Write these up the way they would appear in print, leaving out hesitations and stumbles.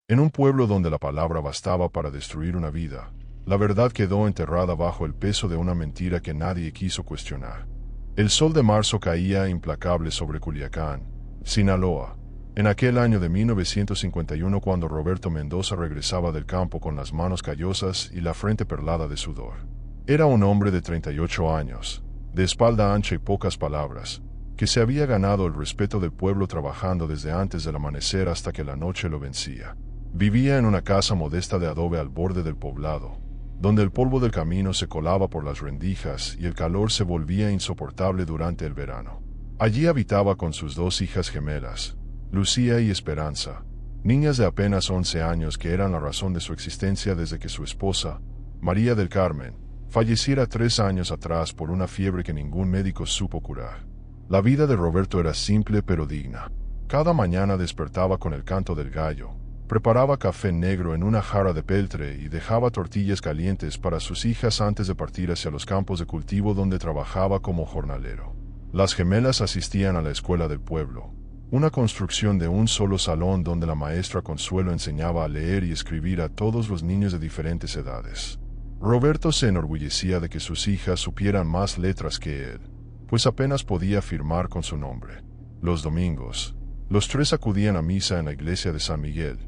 En un pueblo donde la palabra bastaba para destruir una vida, la verdad quedó enterrada bajo el peso de una mentira que nadie quiso cuestionar. El sol de marzo caía implacable sobre Culiacán, Sinaloa, en aquel año de 1951 cuando Roberto Mendoza regresaba del campo con las manos callosas y la frente perlada de sudor. Era un hombre de 38 años, de espalda ancha y pocas palabras, que se había ganado el respeto del pueblo trabajando desde antes del amanecer hasta que la noche lo vencía. Vivía en una casa modesta de adobe al borde del poblado, donde el polvo del camino se colaba por las rendijas y el calor se volvía insoportable durante el verano. Allí habitaba con sus dos hijas gemelas, Lucía y Esperanza, niñas de apenas 11 años que eran la razón de su existencia desde que su esposa, María del Carmen, falleciera 3 años atrás por una fiebre que ningún médico supo curar. La vida de Roberto era simple pero digna. Cada mañana despertaba con el canto del gallo, preparaba café negro en una jarra de peltre y dejaba tortillas calientes para sus hijas antes de partir hacia los campos de cultivo donde trabajaba como jornalero. Las gemelas asistían a la escuela del pueblo, una construcción de un solo salón donde la maestra Consuelo enseñaba a leer y escribir a todos los niños de diferentes edades. Roberto se enorgullecía de que sus hijas supieran más letras que él, pues apenas podía firmar con su nombre. Los domingos, los tres acudían a misa en la iglesia de San Miguel,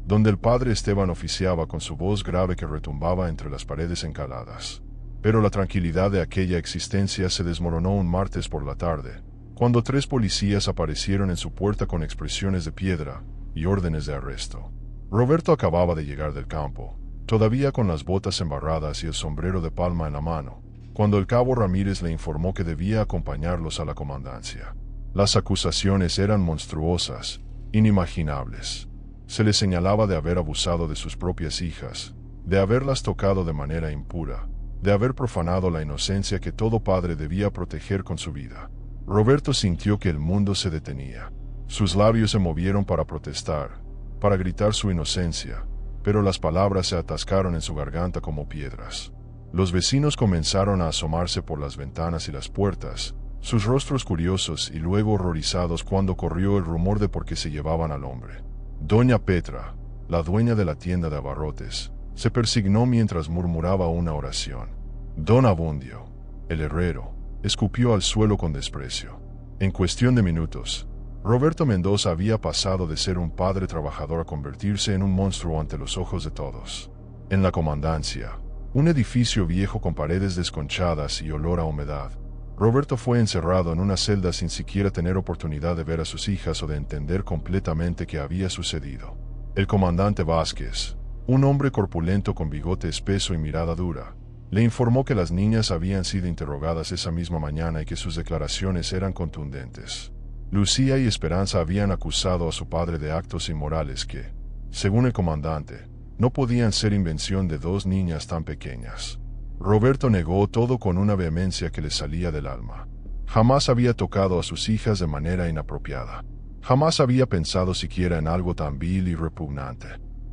donde el padre Esteban oficiaba con su voz grave que retumbaba entre las paredes encaladas. Pero la tranquilidad de aquella existencia se desmoronó un martes por la tarde, cuando 3 policías aparecieron en su puerta con expresiones de piedra y órdenes de arresto. Roberto acababa de llegar del campo, todavía con las botas embarradas y el sombrero de palma en la mano, cuando el cabo Ramírez le informó que debía acompañarlos a la comandancia. Las acusaciones eran monstruosas, inimaginables. Se le señalaba de haber abusado de sus propias hijas, de haberlas tocado de manera impura, de haber profanado la inocencia que todo padre debía proteger con su vida. Roberto sintió que el mundo se detenía. Sus labios se movieron para protestar, para gritar su inocencia, pero las palabras se atascaron en su garganta como piedras. Los vecinos comenzaron a asomarse por las ventanas y las puertas, sus rostros curiosos y luego horrorizados cuando corrió el rumor de por qué se llevaban al hombre. Doña Petra, la dueña de la tienda de abarrotes, se persignó mientras murmuraba una oración. Don Abundio, el herrero, escupió al suelo con desprecio. En cuestión de minutos, Roberto Mendoza había pasado de ser un padre trabajador a convertirse en un monstruo ante los ojos de todos. En la comandancia, un edificio viejo con paredes desconchadas y olor a humedad, Roberto fue encerrado en una celda sin siquiera tener oportunidad de ver a sus hijas o de entender completamente qué había sucedido. El comandante Vázquez, un hombre corpulento con bigote espeso y mirada dura, le informó que las niñas habían sido interrogadas esa misma mañana y que sus declaraciones eran contundentes. Lucía y Esperanza habían acusado a su padre de actos inmorales que, según el comandante, no podían ser invención de 2 niñas tan pequeñas. Roberto negó todo con una vehemencia que le salía del alma. Jamás había tocado a sus hijas de manera inapropiada. Jamás había pensado siquiera en algo tan vil y repugnante.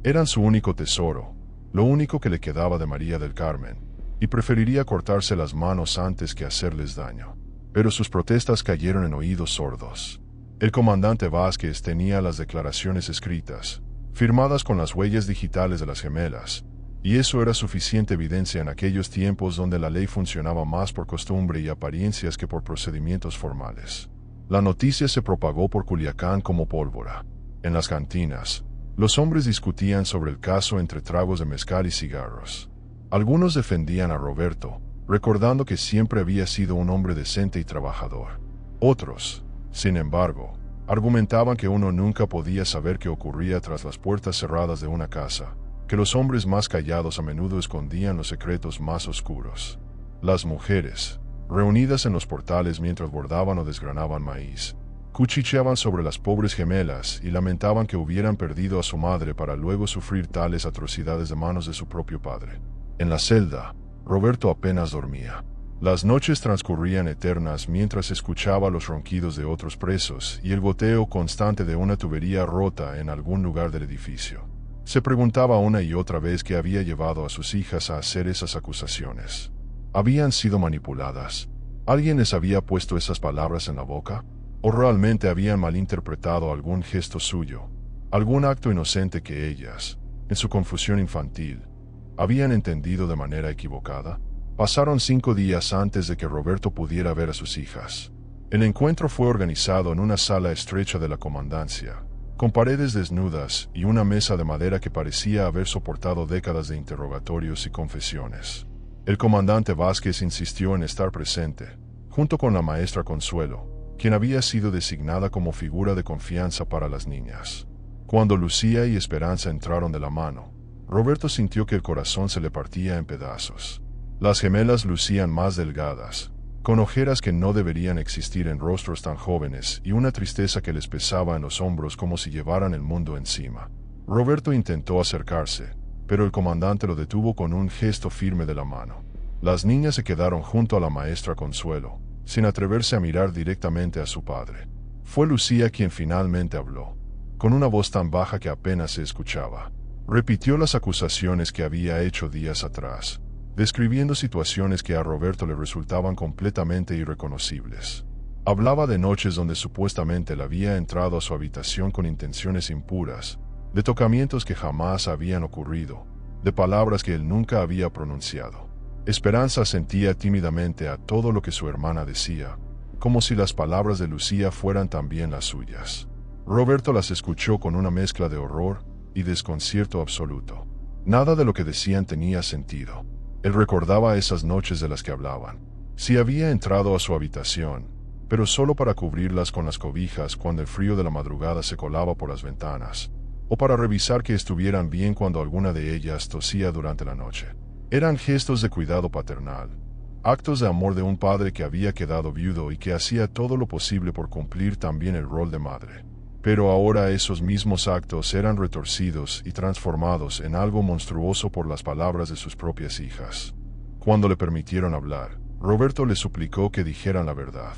Eran su único tesoro, lo único que le quedaba de María del Carmen, y preferiría cortarse las manos antes que hacerles daño. Pero sus protestas cayeron en oídos sordos. El comandante Vázquez tenía las declaraciones escritas, firmadas con las huellas digitales de las gemelas, y eso era suficiente evidencia en aquellos tiempos donde la ley funcionaba más por costumbre y apariencias que por procedimientos formales. La noticia se propagó por Culiacán como pólvora. En las cantinas, los hombres discutían sobre el caso entre tragos de mezcal y cigarros. Algunos defendían a Roberto, recordando que siempre había sido un hombre decente y trabajador. Otros, sin embargo, argumentaban que uno nunca podía saber qué ocurría tras las puertas cerradas de una casa, que los hombres más callados a menudo escondían los secretos más oscuros. Las mujeres, reunidas en los portales mientras bordaban o desgranaban maíz, cuchicheaban sobre las pobres gemelas y lamentaban que hubieran perdido a su madre para luego sufrir tales atrocidades de manos de su propio padre. En la celda, Roberto apenas dormía. Las noches transcurrían eternas mientras escuchaba los ronquidos de otros presos y el goteo constante de una tubería rota en algún lugar del edificio. Se preguntaba una y otra vez qué había llevado a sus hijas a hacer esas acusaciones. ¿Habían sido manipuladas? ¿Alguien les había puesto esas palabras en la boca? ¿O realmente habían malinterpretado algún gesto suyo? algún acto inocente que ellas, en su confusión infantil, habían entendido de manera equivocada. Pasaron 5 días antes de que Roberto pudiera ver a sus hijas. El encuentro fue organizado en una sala estrecha de la comandancia, con paredes desnudas y una mesa de madera que parecía haber soportado décadas de interrogatorios y confesiones. El comandante Vázquez insistió en estar presente, junto con la maestra Consuelo, quien había sido designada como figura de confianza para las niñas. Cuando Lucía y Esperanza entraron de la mano, Roberto sintió que el corazón se le partía en pedazos. Las gemelas lucían más delgadas, con ojeras que no deberían existir en rostros tan jóvenes y una tristeza que les pesaba en los hombros como si llevaran el mundo encima. Roberto intentó acercarse, pero el comandante lo detuvo con un gesto firme de la mano. Las niñas se quedaron junto a la maestra Consuelo, sin atreverse a mirar directamente a su padre. Fue Lucía quien finalmente habló, con una voz tan baja que apenas se escuchaba. Repitió las acusaciones que había hecho días atrás, describiendo situaciones que a Roberto le resultaban completamente irreconocibles. Hablaba de noches donde supuestamente él había entrado a su habitación con intenciones impuras, de tocamientos que jamás habían ocurrido, de palabras que él nunca había pronunciado. Esperanza asentía tímidamente a todo lo que su hermana decía, como si las palabras de Lucía fueran también las suyas. Roberto las escuchó con una mezcla de horror y desconcierto absoluto. Nada de lo que decían tenía sentido. Él recordaba esas noches de las que hablaban. Si había entrado a su habitación, pero solo para cubrirlas con las cobijas cuando el frío de la madrugada se colaba por las ventanas, o para revisar que estuvieran bien cuando alguna de ellas tosía durante la noche. Eran gestos de cuidado paternal, actos de amor de un padre que había quedado viudo y que hacía todo lo posible por cumplir también el rol de madre. Pero ahora esos mismos actos eran retorcidos y transformados en algo monstruoso por las palabras de sus propias hijas. Cuando le permitieron hablar, Roberto le suplicó que dijeran la verdad.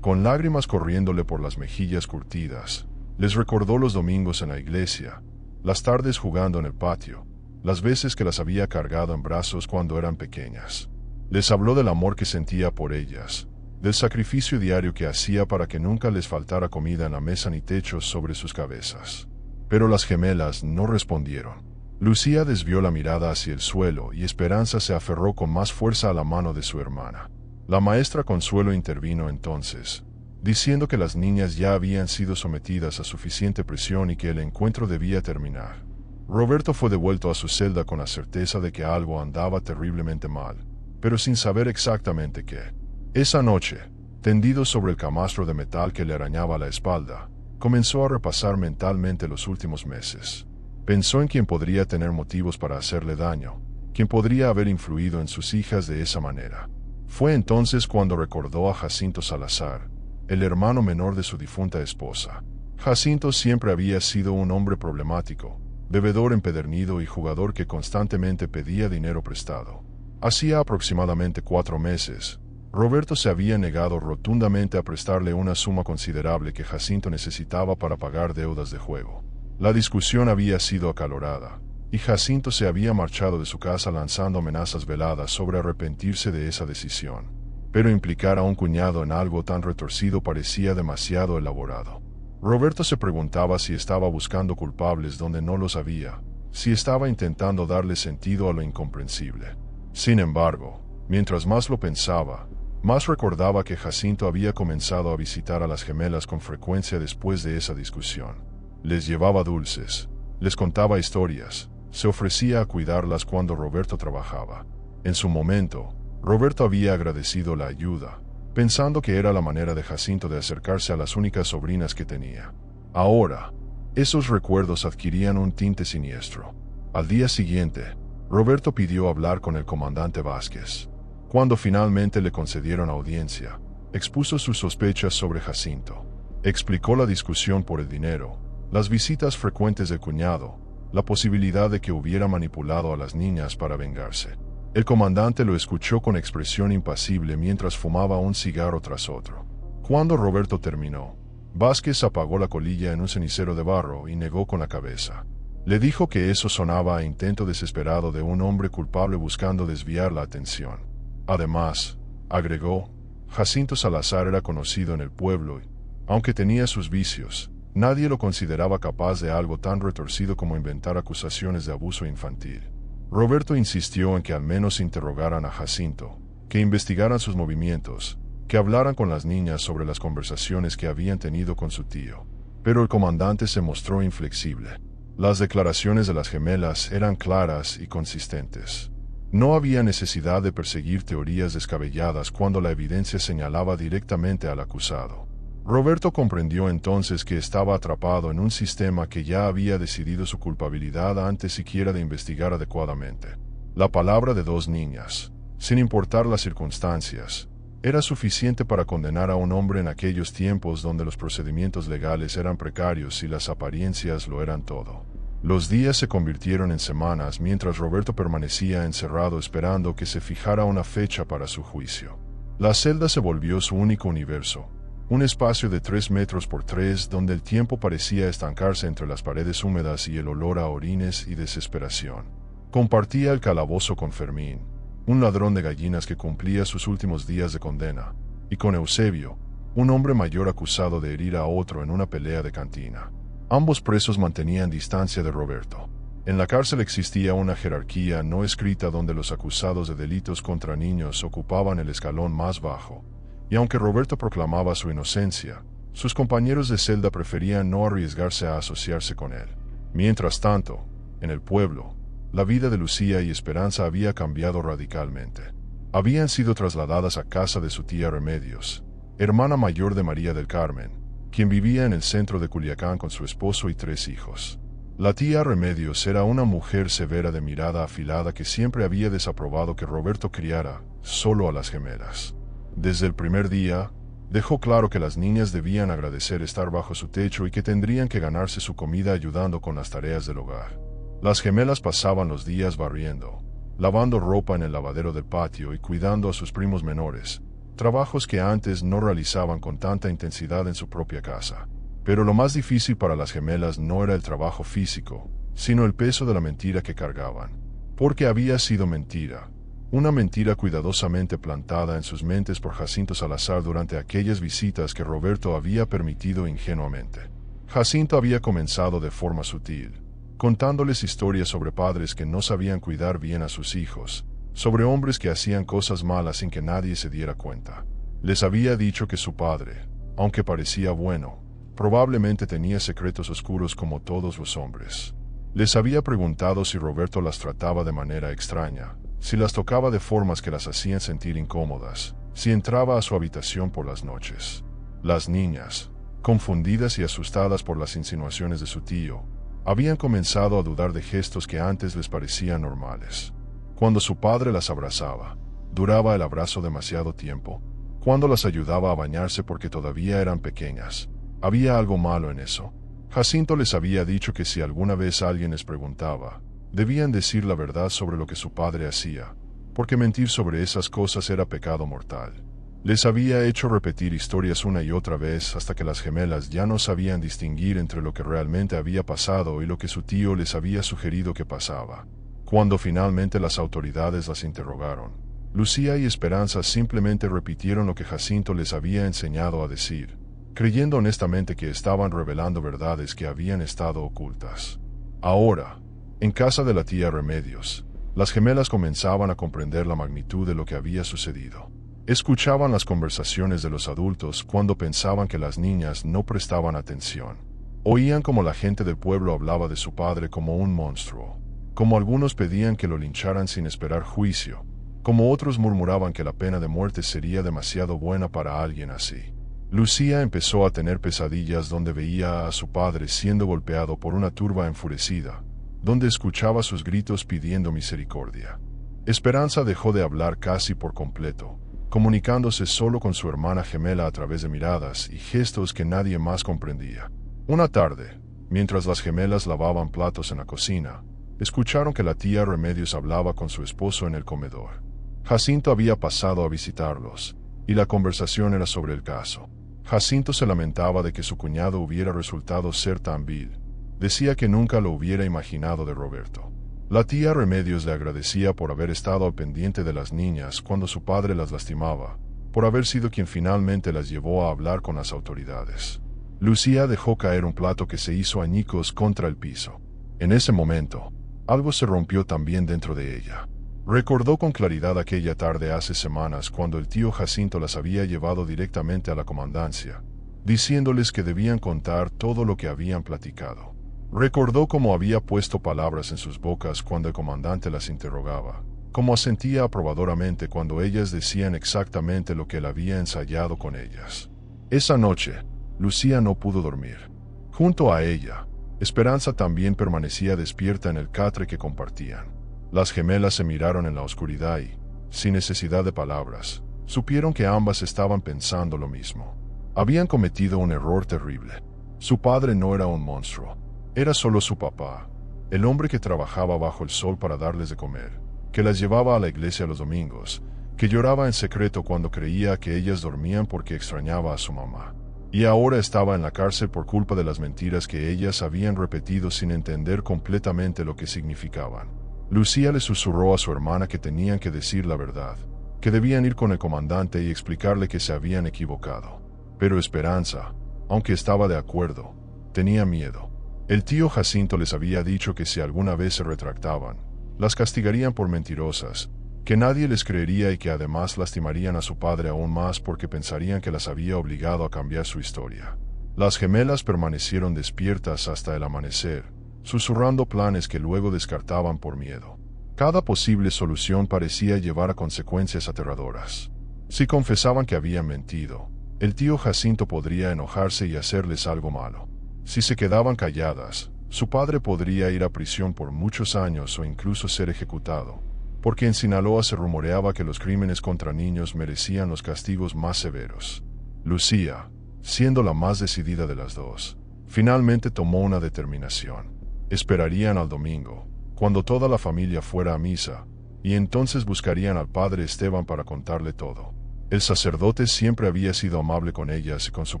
Con lágrimas corriéndole por las mejillas curtidas, les recordó los domingos en la iglesia, las tardes jugando en el patio, las veces que las había cargado en brazos cuando eran pequeñas. Les habló del amor que sentía por ellas, del sacrificio diario que hacía para que nunca les faltara comida en la mesa ni techos sobre sus cabezas. Pero las gemelas no respondieron. Lucía desvió la mirada hacia el suelo y Esperanza se aferró con más fuerza a la mano de su hermana. La maestra Consuelo intervino entonces, diciendo que las niñas ya habían sido sometidas a suficiente presión y que el encuentro debía terminar. Roberto fue devuelto a su celda con la certeza de que algo andaba terriblemente mal, pero sin saber exactamente qué. Esa noche, tendido sobre el camastro de metal que le arañaba la espalda, comenzó a repasar mentalmente los últimos meses. Pensó en quién podría tener motivos para hacerle daño, quién podría haber influido en sus hijas de esa manera. Fue entonces cuando recordó a Jacinto Salazar, el hermano menor de su difunta esposa. Jacinto siempre había sido un hombre problemático, bebedor empedernido y jugador que constantemente pedía dinero prestado. Hacía aproximadamente 4 meses, Roberto se había negado rotundamente a prestarle una suma considerable que Jacinto necesitaba para pagar deudas de juego. La discusión había sido acalorada, y Jacinto se había marchado de su casa lanzando amenazas veladas sobre arrepentirse de esa decisión. Pero implicar a un cuñado en algo tan retorcido parecía demasiado elaborado. Roberto se preguntaba si estaba buscando culpables donde no los había, si estaba intentando darle sentido a lo incomprensible. Sin embargo, mientras más lo pensaba, más recordaba que Jacinto había comenzado a visitar a las gemelas con frecuencia después de esa discusión. Les llevaba dulces, les contaba historias, se ofrecía a cuidarlas cuando Roberto trabajaba. En su momento, Roberto había agradecido la ayuda, pensando que era la manera de Jacinto de acercarse a las únicas sobrinas que tenía. Ahora, esos recuerdos adquirían un tinte siniestro. Al día siguiente, Roberto pidió hablar con el comandante Vázquez. Cuando finalmente le concedieron audiencia, expuso sus sospechas sobre Jacinto. Explicó la discusión por el dinero, las visitas frecuentes del cuñado, la posibilidad de que hubiera manipulado a las niñas para vengarse. El comandante lo escuchó con expresión impasible mientras fumaba un cigarro tras otro. Cuando Roberto terminó, Vázquez apagó la colilla en un cenicero de barro y negó con la cabeza. Le dijo que eso sonaba a intento desesperado de un hombre culpable buscando desviar la atención. Además, agregó, Jacinto Salazar era conocido en el pueblo y, aunque tenía sus vicios, Nadie lo consideraba capaz de algo tan retorcido como inventar acusaciones de abuso infantil. Roberto insistió en que al menos interrogaran a Jacinto, que investigaran sus movimientos, que hablaran con las niñas sobre las conversaciones que habían tenido con su tío. Pero el comandante se mostró inflexible. Las declaraciones de las gemelas eran claras y consistentes. No había necesidad de perseguir teorías descabelladas cuando la evidencia señalaba directamente al acusado. Roberto comprendió entonces que estaba atrapado en un sistema que ya había decidido su culpabilidad antes siquiera de investigar adecuadamente. La palabra de dos niñas, sin importar las circunstancias, era suficiente para condenar a un hombre en aquellos tiempos donde los procedimientos legales eran precarios y las apariencias lo eran todo. Los días se convirtieron en semanas mientras Roberto permanecía encerrado esperando que se fijara una fecha para su juicio. La celda se volvió su único universo, un espacio de 3 metros por 3 donde el tiempo parecía estancarse entre las paredes húmedas y el olor a orines y desesperación. Compartía el calabozo con Fermín, un ladrón de gallinas que cumplía sus últimos días de condena, y con Eusebio, un hombre mayor acusado de herir a otro en una pelea de cantina. Ambos presos mantenían distancia de Roberto. En la cárcel existía una jerarquía no escrita donde los acusados de delitos contra niños ocupaban el escalón más bajo, y aunque Roberto proclamaba su inocencia, sus compañeros de celda preferían no arriesgarse a asociarse con él. Mientras tanto, en el pueblo, la vida de Lucía y Esperanza había cambiado radicalmente. Habían sido trasladadas a casa de su tía Remedios, hermana mayor de María del Carmen, quien vivía en el centro de Culiacán con su esposo y 3 hijos. La tía Remedios era una mujer severa de mirada afilada que siempre había desaprobado que Roberto criara solo a las gemelas. Desde el primer día, dejó claro que las niñas debían agradecer estar bajo su techo y que tendrían que ganarse su comida ayudando con las tareas del hogar. Las gemelas pasaban los días barriendo, lavando ropa en el lavadero del patio y cuidando a sus primos menores, trabajos que antes no realizaban con tanta intensidad en su propia casa. Pero lo más difícil para las gemelas no era el trabajo físico, sino el peso de la mentira que cargaban. Porque había sido mentira, una mentira cuidadosamente plantada en sus mentes por Jacinto Salazar durante aquellas visitas que Roberto había permitido ingenuamente. Jacinto había comenzado de forma sutil, contándoles historias sobre padres que no sabían cuidar bien a sus hijos, sobre hombres que hacían cosas malas sin que nadie se diera cuenta. Les había dicho que su padre, aunque parecía bueno, probablemente tenía secretos oscuros como todos los hombres. Les había preguntado si Roberto las trataba de manera extraña, si las tocaba de formas que las hacían sentir incómodas, si entraba a su habitación por las noches. Las niñas, confundidas y asustadas por las insinuaciones de su tío, habían comenzado a dudar de gestos que antes les parecían normales. Cuando su padre las abrazaba, duraba el abrazo demasiado tiempo. Cuando las ayudaba a bañarse porque todavía eran pequeñas, había algo malo en eso. Jacinto les había dicho que si alguna vez alguien les preguntaba, debían decir la verdad sobre lo que su padre hacía, porque mentir sobre esas cosas era pecado mortal. Les había hecho repetir historias una y otra vez hasta que las gemelas ya no sabían distinguir entre lo que realmente había pasado y lo que su tío les había sugerido que pasaba. Cuando finalmente las autoridades las interrogaron, Lucía y Esperanza simplemente repitieron lo que Jacinto les había enseñado a decir, creyendo honestamente que estaban revelando verdades que habían estado ocultas. Ahora, en casa de la tía Remedios, las gemelas comenzaban a comprender la magnitud de lo que había sucedido. Escuchaban las conversaciones de los adultos cuando pensaban que las niñas no prestaban atención. Oían como la gente del pueblo hablaba de su padre como un monstruo, como algunos pedían que lo lincharan sin esperar juicio, como otros murmuraban que la pena de muerte sería demasiado buena para alguien así. Lucía empezó a tener pesadillas donde veía a su padre siendo golpeado por una turba enfurecida, donde escuchaba sus gritos pidiendo misericordia. Esperanza dejó de hablar casi por completo, comunicándose solo con su hermana gemela a través de miradas y gestos que nadie más comprendía. Una tarde, mientras las gemelas lavaban platos en la cocina, escucharon que la tía Remedios hablaba con su esposo en el comedor. Jacinto había pasado a visitarlos, y la conversación era sobre el caso. Jacinto se lamentaba de que su cuñado hubiera resultado ser tan vil. Decía que nunca lo hubiera imaginado de Roberto. La tía Remedios le agradecía por haber estado al pendiente de las niñas cuando su padre las lastimaba, por haber sido quien finalmente las llevó a hablar con las autoridades. Lucía dejó caer un plato que se hizo añicos contra el piso. En ese momento, algo se rompió también dentro de ella. Recordó con claridad aquella tarde hace semanas cuando el tío Jacinto las había llevado directamente a la comandancia, diciéndoles que debían contar todo lo que habían platicado. Recordó cómo había puesto palabras en sus bocas cuando el comandante las interrogaba, cómo asentía aprobadoramente cuando ellas decían exactamente lo que él había ensayado con ellas. Esa noche, Lucía no pudo dormir. Junto a ella, Esperanza también permanecía despierta en el catre que compartían. Las gemelas se miraron en la oscuridad y, sin necesidad de palabras, supieron que ambas estaban pensando lo mismo. Habían cometido un error terrible. Su padre no era un monstruo. Era solo su papá, el hombre que trabajaba bajo el sol para darles de comer, que las llevaba a la iglesia los domingos, que lloraba en secreto cuando creía que ellas dormían porque extrañaba a su mamá. Y ahora estaba en la cárcel por culpa de las mentiras que ellas habían repetido sin entender completamente lo que significaban. Lucía le susurró a su hermana que tenían que decir la verdad, que debían ir con el comandante y explicarle que se habían equivocado. Pero Esperanza, aunque estaba de acuerdo, tenía miedo. El tío Jacinto les había dicho que si alguna vez se retractaban, las castigarían por mentirosas, que nadie les creería y que además lastimarían a su padre aún más porque pensarían que las había obligado a cambiar su historia. Las gemelas permanecieron despiertas hasta el amanecer, susurrando planes que luego descartaban por miedo. Cada posible solución parecía llevar a consecuencias aterradoras. Si confesaban que habían mentido, el tío Jacinto podría enojarse y hacerles algo malo. Si se quedaban calladas, su padre podría ir a prisión por muchos años o incluso ser ejecutado, porque en Sinaloa se rumoreaba que los crímenes contra niños merecían los castigos más severos. Lucía, siendo la más decidida de las dos, finalmente tomó una determinación. Esperarían al domingo, cuando toda la familia fuera a misa, y entonces buscarían al padre Esteban para contarle todo. El sacerdote siempre había sido amable con ellas y con su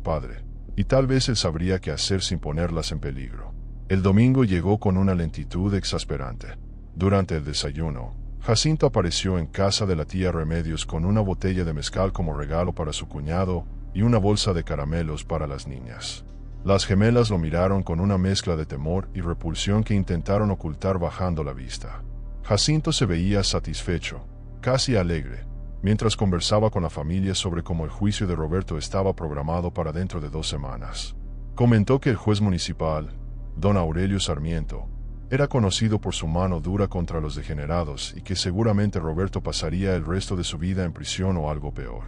padre, y tal vez él sabría qué hacer sin ponerlas en peligro. El domingo llegó con una lentitud exasperante. Durante el desayuno, Jacinto apareció en casa de la tía Remedios con una botella de mezcal como regalo para su cuñado y una bolsa de caramelos para las niñas. Las gemelas lo miraron con una mezcla de temor y repulsión que intentaron ocultar bajando la vista. Jacinto se veía satisfecho, casi alegre, mientras conversaba con la familia sobre cómo el juicio de Roberto estaba programado para dentro de 2 semanas. Comentó que el juez municipal, don Aurelio Sarmiento, era conocido por su mano dura contra los degenerados y que seguramente Roberto pasaría el resto de su vida en prisión o algo peor.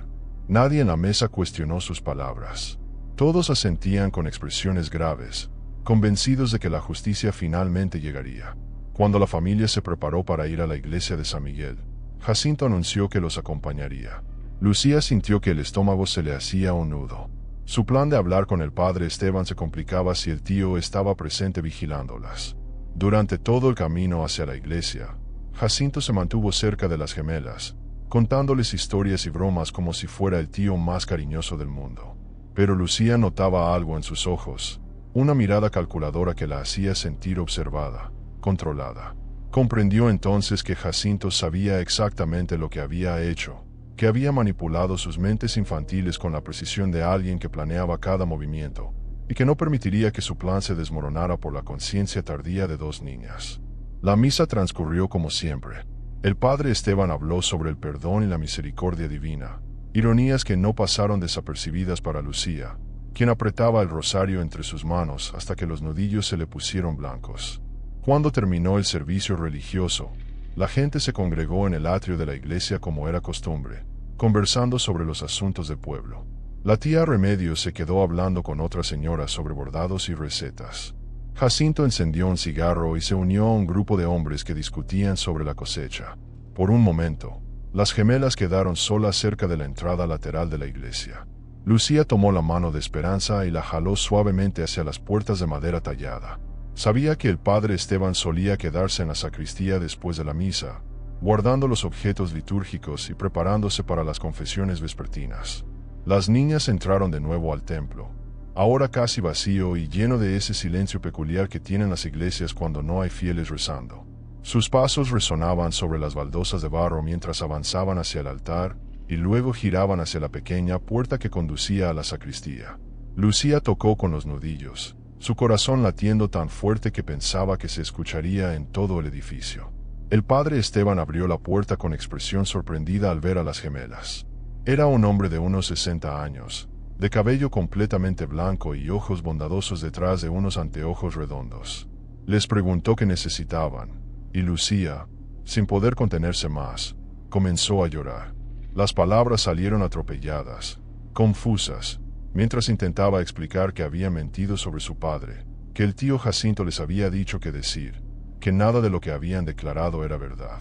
Nadie en la mesa cuestionó sus palabras. Todos asentían con expresiones graves, convencidos de que la justicia finalmente llegaría. Cuando la familia se preparó para ir a la iglesia de San Miguel, Jacinto anunció que los acompañaría. Lucía sintió que el estómago se le hacía un nudo. Su plan de hablar con el padre Esteban se complicaba si el tío estaba presente vigilándolas. Durante todo el camino hacia la iglesia, Jacinto se mantuvo cerca de las gemelas, contándoles historias y bromas como si fuera el tío más cariñoso del mundo. Pero Lucía notaba algo en sus ojos, una mirada calculadora que la hacía sentir observada, controlada. Comprendió entonces que Jacinto sabía exactamente lo que había hecho, que había manipulado sus mentes infantiles con la precisión de alguien que planeaba cada movimiento, y que no permitiría que su plan se desmoronara por la conciencia tardía de 2 niñas. La misa transcurrió como siempre. El padre Esteban habló sobre el perdón y la misericordia divina, ironías que no pasaron desapercibidas para Lucía, quien apretaba el rosario entre sus manos hasta que los nudillos se le pusieron blancos. Cuando terminó el servicio religioso, la gente se congregó en el atrio de la iglesia como era costumbre, conversando sobre los asuntos del pueblo. La tía Remedios se quedó hablando con otra señora sobre bordados y recetas. Jacinto encendió un cigarro y se unió a un grupo de hombres que discutían sobre la cosecha. Por un momento, las gemelas quedaron solas cerca de la entrada lateral de la iglesia. Lucía tomó la mano de Esperanza y la jaló suavemente hacia las puertas de madera tallada. Sabía que el padre Esteban solía quedarse en la sacristía después de la misa, guardando los objetos litúrgicos y preparándose para las confesiones vespertinas. Las niñas entraron de nuevo al templo, ahora casi vacío y lleno de ese silencio peculiar que tienen las iglesias cuando no hay fieles rezando. Sus pasos resonaban sobre las baldosas de barro mientras avanzaban hacia el altar y luego giraban hacia la pequeña puerta que conducía a la sacristía. Lucía tocó con los nudillos, su corazón latiendo tan fuerte que pensaba que se escucharía en todo el edificio. El padre Esteban abrió la puerta con expresión sorprendida al ver a las gemelas. Era un hombre de unos 60 años, de cabello completamente blanco y ojos bondadosos detrás de unos anteojos redondos. Les preguntó qué necesitaban, y Lucía, sin poder contenerse más, comenzó a llorar. Las palabras salieron atropelladas, confusas, mientras intentaba explicar que había mentido sobre su padre, que el tío Jacinto les había dicho qué decir, que nada de lo que habían declarado era verdad.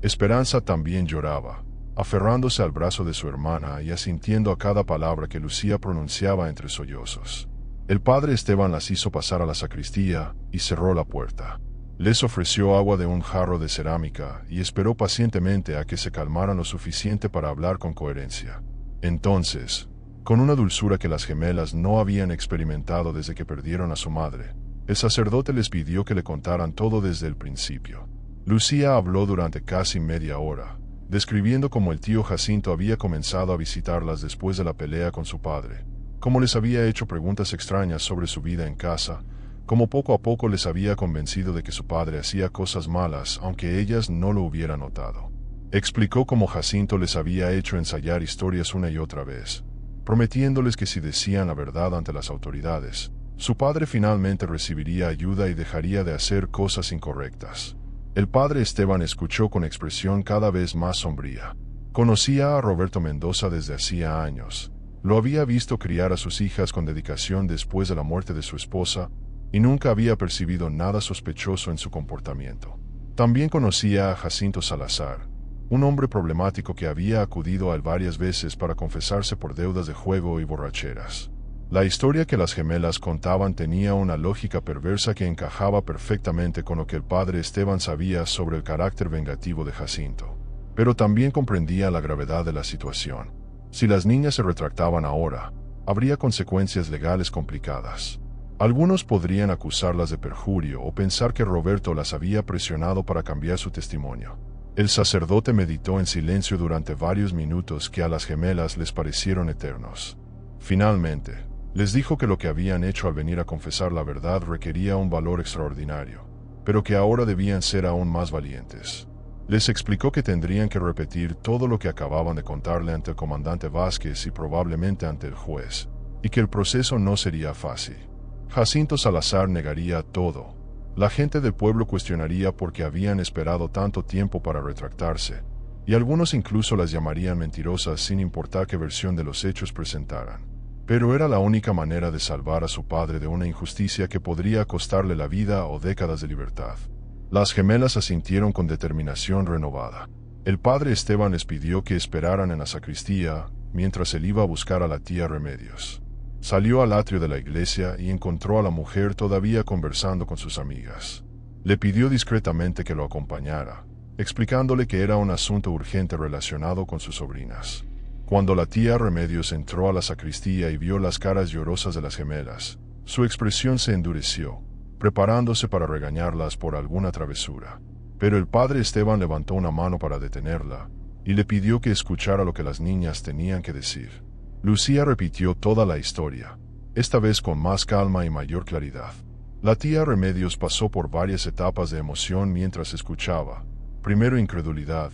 Esperanza también lloraba, aferrándose al brazo de su hermana y asintiendo a cada palabra que Lucía pronunciaba entre sollozos. El padre Esteban las hizo pasar a la sacristía y cerró la puerta. Les ofreció agua de un jarro de cerámica y esperó pacientemente a que se calmaran lo suficiente para hablar con coherencia. Entonces, con una dulzura que las gemelas no habían experimentado desde que perdieron a su madre, el sacerdote les pidió que le contaran todo desde el principio. Lucía habló durante casi media hora, describiendo cómo el tío Jacinto había comenzado a visitarlas después de la pelea con su padre, cómo les había hecho preguntas extrañas sobre su vida en casa, cómo poco a poco les había convencido de que su padre hacía cosas malas aunque ellas no lo hubieran notado. Explicó cómo Jacinto les había hecho ensayar historias una y otra vez, prometiéndoles que si decían la verdad ante las autoridades, su padre finalmente recibiría ayuda y dejaría de hacer cosas incorrectas. El padre Esteban escuchó con expresión cada vez más sombría. Conocía a Roberto Mendoza desde hacía años. Lo había visto criar a sus hijas con dedicación después de la muerte de su esposa, y nunca había percibido nada sospechoso en su comportamiento. También conocía a Jacinto Salazar, un hombre problemático que había acudido a él varias veces para confesarse por deudas de juego y borracheras. La historia que las gemelas contaban tenía una lógica perversa que encajaba perfectamente con lo que el padre Esteban sabía sobre el carácter vengativo de Jacinto. Pero también comprendía la gravedad de la situación. Si las niñas se retractaban ahora, habría consecuencias legales complicadas. Algunos podrían acusarlas de perjurio o pensar que Roberto las había presionado para cambiar su testimonio. El sacerdote meditó en silencio durante varios minutos que a las gemelas les parecieron eternos. Finalmente, les dijo que lo que habían hecho al venir a confesar la verdad requería un valor extraordinario, pero que ahora debían ser aún más valientes. Les explicó que tendrían que repetir todo lo que acababan de contarle ante el comandante Vázquez y probablemente ante el juez, y que el proceso no sería fácil. Jacinto Salazar negaría todo. La gente del pueblo cuestionaría por qué habían esperado tanto tiempo para retractarse, y algunos incluso las llamarían mentirosas sin importar qué versión de los hechos presentaran. Pero era la única manera de salvar a su padre de una injusticia que podría costarle la vida o décadas de libertad. Las gemelas asintieron con determinación renovada. El padre Esteban les pidió que esperaran en la sacristía, mientras él iba a buscar a la tía Remedios. Salió al atrio de la iglesia y encontró a la mujer todavía conversando con sus amigas. Le pidió discretamente que lo acompañara, explicándole que era un asunto urgente relacionado con sus sobrinas. Cuando la tía Remedios entró a la sacristía y vio las caras llorosas de las gemelas, su expresión se endureció, preparándose para regañarlas por alguna travesura. Pero el padre Esteban levantó una mano para detenerla, y le pidió que escuchara lo que las niñas tenían que decir. Lucía repitió toda la historia, esta vez con más calma y mayor claridad. La tía Remedios pasó por varias etapas de emoción mientras escuchaba, primero incredulidad,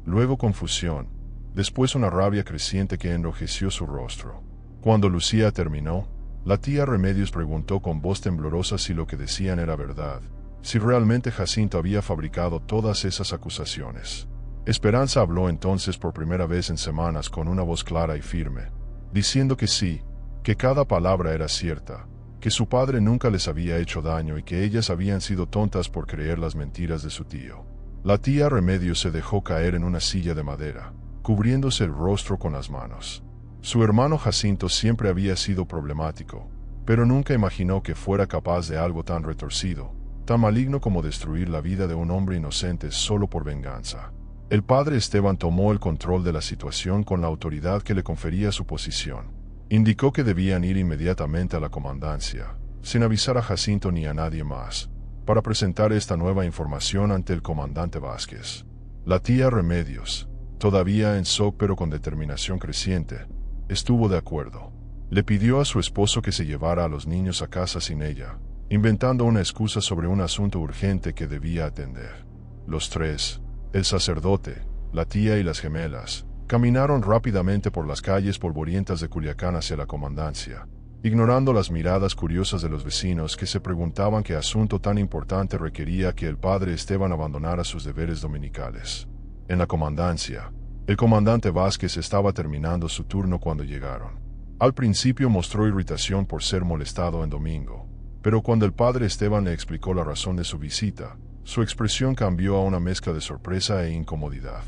luego confusión, después una rabia creciente que enrojeció su rostro. Cuando Lucía terminó, la tía Remedios preguntó con voz temblorosa si lo que decían era verdad, si realmente Jacinto había fabricado todas esas acusaciones. Esperanza habló entonces por primera vez en semanas con una voz clara y firme, diciendo que sí, que cada palabra era cierta, que su padre nunca les había hecho daño y que ellas habían sido tontas por creer las mentiras de su tío. La tía Remedios se dejó caer en una silla de madera, cubriéndose el rostro con las manos. Su hermano Jacinto siempre había sido problemático, pero nunca imaginó que fuera capaz de algo tan retorcido, tan maligno como destruir la vida de un hombre inocente solo por venganza. El padre Esteban tomó el control de la situación con la autoridad que le confería su posición. Indicó que debían ir inmediatamente a la comandancia, sin avisar a Jacinto ni a nadie más, para presentar esta nueva información ante el comandante Vázquez. La tía Remedios, todavía en shock pero con determinación creciente, estuvo de acuerdo. Le pidió a su esposo que se llevara a los niños a casa sin ella, inventando una excusa sobre un asunto urgente que debía atender. Los tres, el sacerdote, la tía y las gemelas, caminaron rápidamente por las calles polvorientas de Culiacán hacia la comandancia, ignorando las miradas curiosas de los vecinos que se preguntaban qué asunto tan importante requería que el padre Esteban abandonara sus deberes dominicales. En la comandancia, el comandante Vázquez estaba terminando su turno cuando llegaron. Al principio mostró irritación por ser molestado en domingo, pero cuando el padre Esteban le explicó la razón de su visita, su expresión cambió a una mezcla de sorpresa e incomodidad.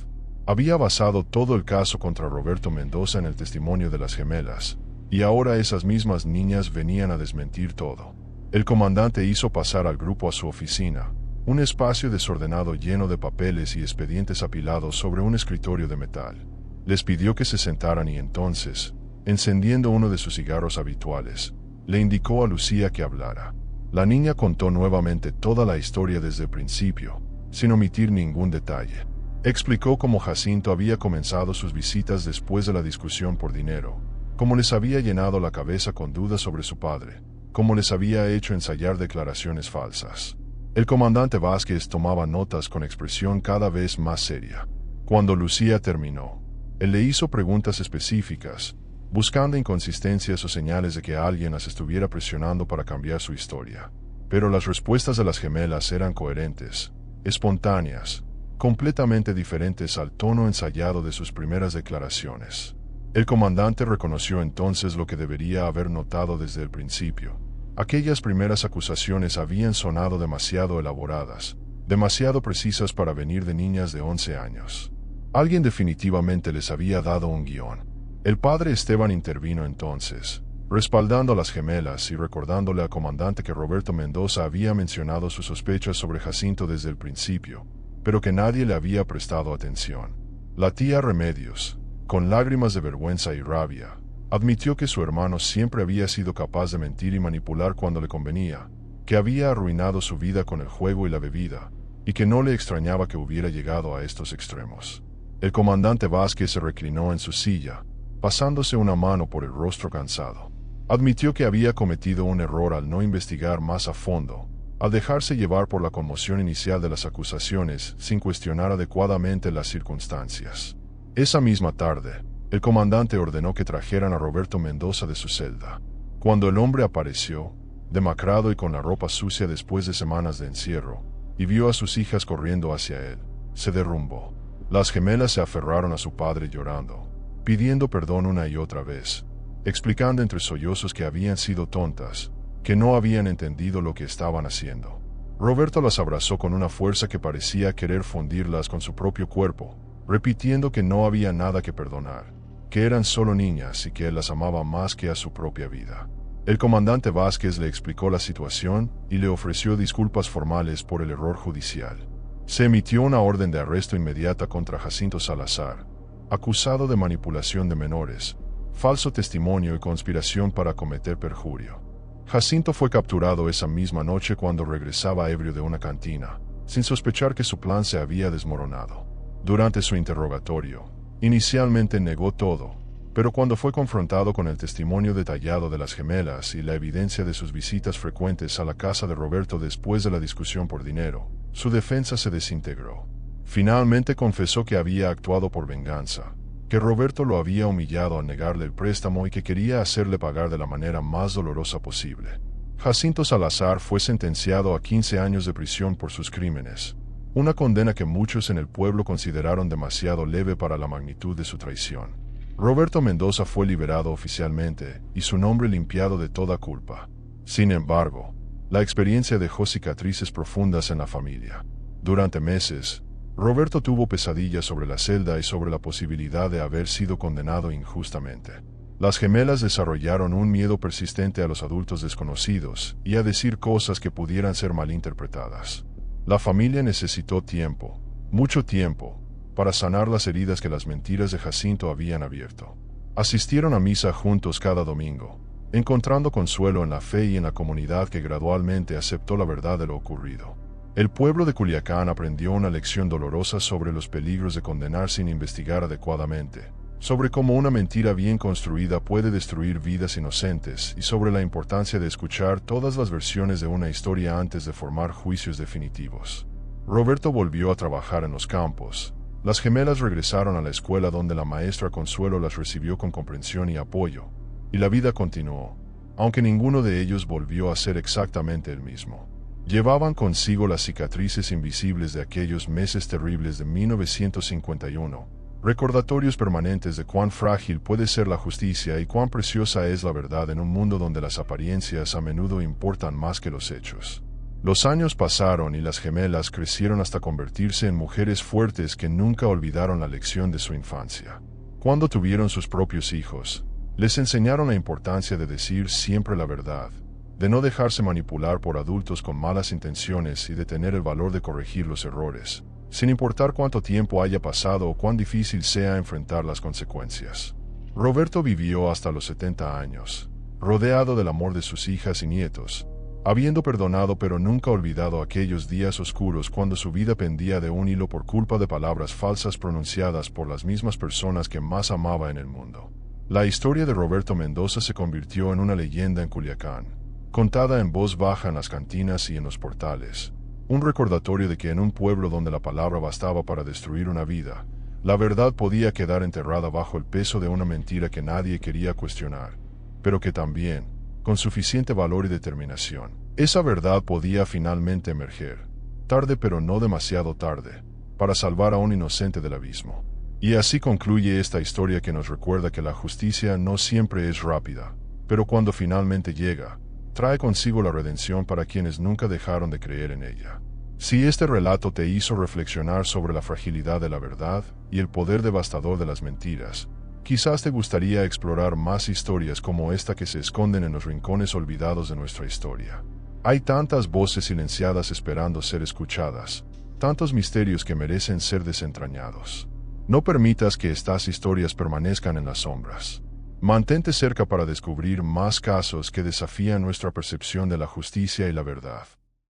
Había basado todo el caso contra Roberto Mendoza en el testimonio de las gemelas, y ahora esas mismas niñas venían a desmentir todo. El comandante hizo pasar al grupo a su oficina, un espacio desordenado lleno de papeles y expedientes apilados sobre un escritorio de metal. Les pidió que se sentaran y entonces, encendiendo uno de sus cigarros habituales, le indicó a Lucía que hablara. La niña contó nuevamente toda la historia desde el principio, sin omitir ningún detalle. Explicó cómo Jacinto había comenzado sus visitas después de la discusión por dinero, cómo les había llenado la cabeza con dudas sobre su padre, cómo les había hecho ensayar declaraciones falsas. El comandante Vázquez tomaba notas con expresión cada vez más seria. Cuando Lucía terminó, él le hizo preguntas específicas, buscando inconsistencias o señales de que alguien las estuviera presionando para cambiar su historia. Pero las respuestas de las gemelas eran coherentes, espontáneas, completamente diferentes al tono ensayado de sus primeras declaraciones. El comandante reconoció entonces lo que debería haber notado desde el principio. Aquellas primeras acusaciones habían sonado demasiado elaboradas, demasiado precisas para venir de niñas de 11 años. Alguien definitivamente les había dado un guión. El padre Esteban intervino entonces, respaldando a las gemelas y recordándole al comandante que Roberto Mendoza había mencionado sus sospechas sobre Jacinto desde el principio, pero que nadie le había prestado atención. La tía Remedios, con lágrimas de vergüenza y rabia, admitió que su hermano siempre había sido capaz de mentir y manipular cuando le convenía, que había arruinado su vida con el juego y la bebida, y que no le extrañaba que hubiera llegado a estos extremos. El comandante Vázquez se reclinó en su silla, pasándose una mano por el rostro cansado. Admitió que había cometido un error al no investigar más a fondo, al dejarse llevar por la conmoción inicial de las acusaciones sin cuestionar adecuadamente las circunstancias. Esa misma tarde, el comandante ordenó que trajeran a Roberto Mendoza de su celda. Cuando el hombre apareció, demacrado y con la ropa sucia después de semanas de encierro, y vio a sus hijas corriendo hacia él, se derrumbó. Las gemelas se aferraron a su padre llorando, pidiendo perdón una y otra vez, explicando entre sollozos que habían sido tontas, que no habían entendido lo que estaban haciendo. Roberto las abrazó con una fuerza que parecía querer fundirlas con su propio cuerpo, repitiendo que no había nada que perdonar, que eran solo niñas y que él las amaba más que a su propia vida. El comandante Vázquez le explicó la situación y le ofreció disculpas formales por el error judicial. Se emitió una orden de arresto inmediata contra Jacinto Salazar, acusado de manipulación de menores, falso testimonio y conspiración para cometer perjurio. Jacinto fue capturado esa misma noche cuando regresaba ebrio de una cantina, sin sospechar que su plan se había desmoronado. Durante su interrogatorio, inicialmente negó todo, pero cuando fue confrontado con el testimonio detallado de las gemelas y la evidencia de sus visitas frecuentes a la casa de Roberto después de la discusión por dinero, su defensa se desintegró. Finalmente confesó que había actuado por venganza, que Roberto lo había humillado al negarle el préstamo y que quería hacerle pagar de la manera más dolorosa posible. Jacinto Salazar fue sentenciado a 15 años de prisión por sus crímenes, una condena que muchos en el pueblo consideraron demasiado leve para la magnitud de su traición. Roberto Mendoza fue liberado oficialmente y su nombre limpiado de toda culpa. Sin embargo, la experiencia dejó cicatrices profundas en la familia. Durante meses, Roberto tuvo pesadillas sobre la celda y sobre la posibilidad de haber sido condenado injustamente. Las gemelas desarrollaron un miedo persistente a los adultos desconocidos y a decir cosas que pudieran ser malinterpretadas. La familia necesitó tiempo, mucho tiempo, para sanar las heridas que las mentiras de Jacinto habían abierto. Asistieron a misa juntos cada domingo, encontrando consuelo en la fe y en la comunidad que gradualmente aceptó la verdad de lo ocurrido. El pueblo de Culiacán aprendió una lección dolorosa sobre los peligros de condenar sin investigar adecuadamente, sobre cómo una mentira bien construida puede destruir vidas inocentes y sobre la importancia de escuchar todas las versiones de una historia antes de formar juicios definitivos. Roberto volvió a trabajar en los campos. Las gemelas regresaron a la escuela donde la maestra Consuelo las recibió con comprensión y apoyo, y la vida continuó, aunque ninguno de ellos volvió a ser exactamente el mismo. Llevaban consigo las cicatrices invisibles de aquellos meses terribles de 1951, recordatorios permanentes de cuán frágil puede ser la justicia y cuán preciosa es la verdad en un mundo donde las apariencias a menudo importan más que los hechos. Los años pasaron y las gemelas crecieron hasta convertirse en mujeres fuertes que nunca olvidaron la lección de su infancia. Cuando tuvieron sus propios hijos, les enseñaron la importancia de decir siempre la verdad, de no dejarse manipular por adultos con malas intenciones y de tener el valor de corregir los errores, sin importar cuánto tiempo haya pasado o cuán difícil sea enfrentar las consecuencias. Roberto vivió hasta los 70 años, rodeado del amor de sus hijas y nietos, habiendo perdonado pero nunca olvidado aquellos días oscuros cuando su vida pendía de un hilo por culpa de palabras falsas pronunciadas por las mismas personas que más amaba en el mundo. La historia de Roberto Mendoza se convirtió en una leyenda en Culiacán, contada en voz baja en las cantinas y en los portales, un recordatorio de que en un pueblo donde la palabra bastaba para destruir una vida, la verdad podía quedar enterrada bajo el peso de una mentira que nadie quería cuestionar, pero que también, con suficiente valor y determinación, esa verdad podía finalmente emerger, tarde pero no demasiado tarde, para salvar a un inocente del abismo. Y así concluye esta historia que nos recuerda que la justicia no siempre es rápida, pero cuando finalmente llega, trae consigo la redención para quienes nunca dejaron de creer en ella. Si este relato te hizo reflexionar sobre la fragilidad de la verdad y el poder devastador de las mentiras, quizás te gustaría explorar más historias como esta que se esconden en los rincones olvidados de nuestra historia. Hay tantas voces silenciadas esperando ser escuchadas, tantos misterios que merecen ser desentrañados. No permitas que estas historias permanezcan en las sombras. Mantente cerca para descubrir más casos que desafían nuestra percepción de la justicia y la verdad.